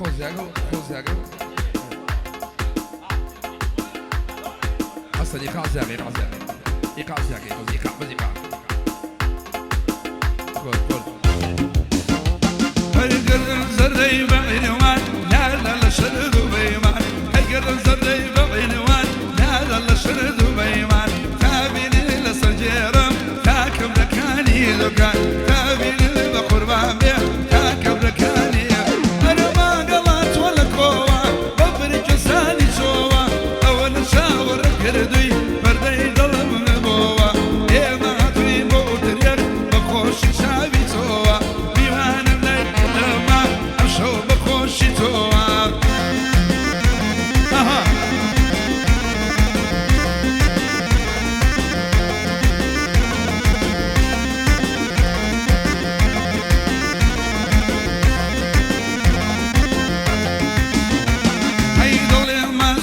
خوزاقو اصلا يقع زاغي يقع قول هيقر زري بعينوان لا لا شرد بيمان هيقر زري بعينوان لا لا شرد بيمان تابيني لسجيرم تاكم ركاني دكان تابيني بقربان بيه تاكم ركاني انا ما قلت ولا كوا ببرك لساني جوا اول شاور قردي بردي ضلم نبوا ايه ما هاتوي بوتريك بخوش شابي توا بيوان ملاي لما امشو بخوش توا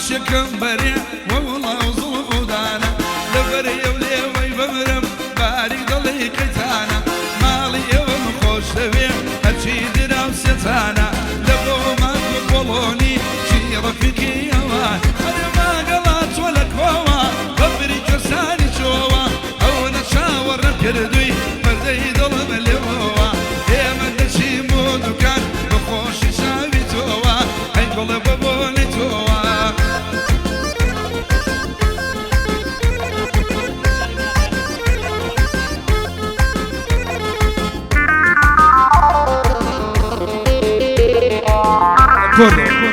شكم بريء والله وظلم ودانا لبري ولي بمرم باري ضلي قيتانا مالي يوم خوش سبيع هرشي درام ستانا لبو ما تقولوني شي رفيقي يوان انا ما قلت ولا كوا ببري كرساني شوا او نشاور كردوي بردي ظلم اليوا يا من شي مود كان بخوش شابي توا هنقول بابوني توا خورمي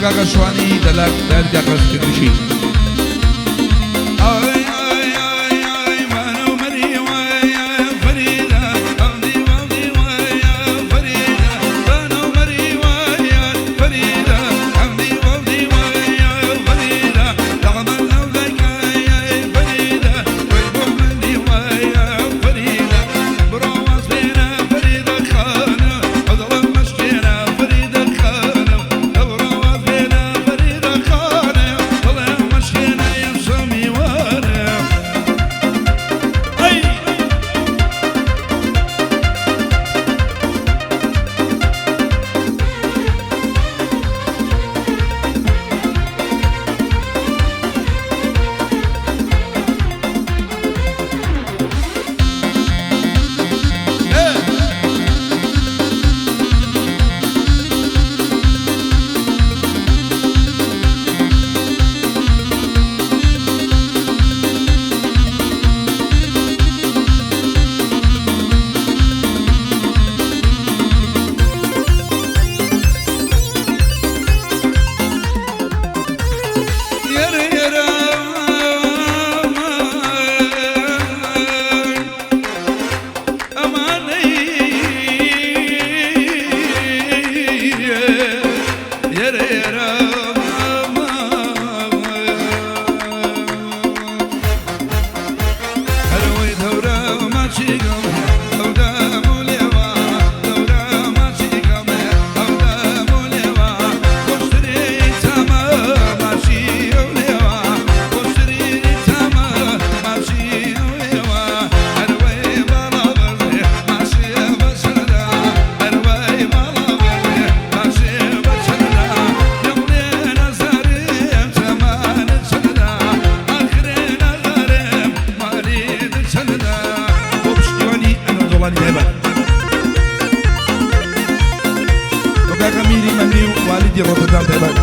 وكاكا شواني دلك دردي أقرس كدوشي والدي روتردام تبعي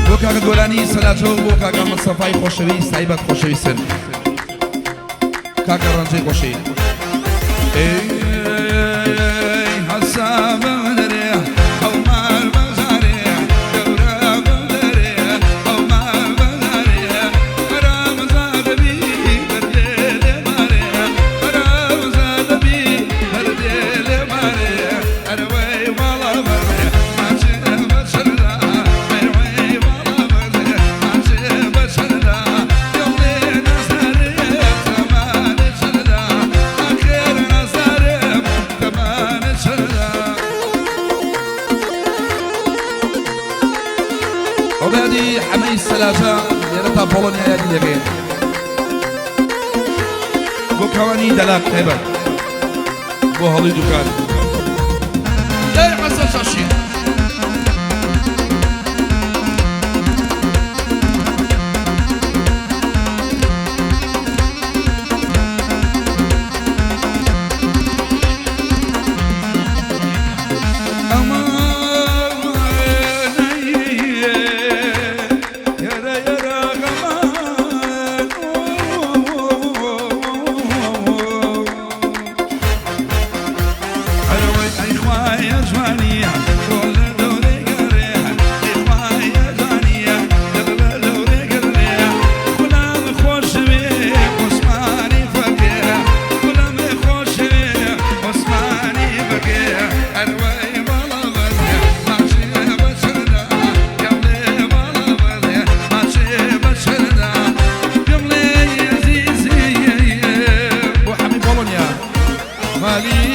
بوكا جولاني سلاتو بوكا جام صفاي خوشوي سايبات خوشوي سن كاكا رانجي خوشي حساب مدري او مال بزاري دورا بدري او مال بزاري رام زادبي بردي ماري رام زادبي بردي ماري اروي والله بردي ماشي بشردا اروي والله بردي ماشي بشردا يومي نزاري زمان شردا اخر نزاري زمان شردا وبعدي حمي السلافة يرتا بولونيا يا ديليغين بو كواني دلاك تيبا بو هولي دوكان لا حسن شاشي مالي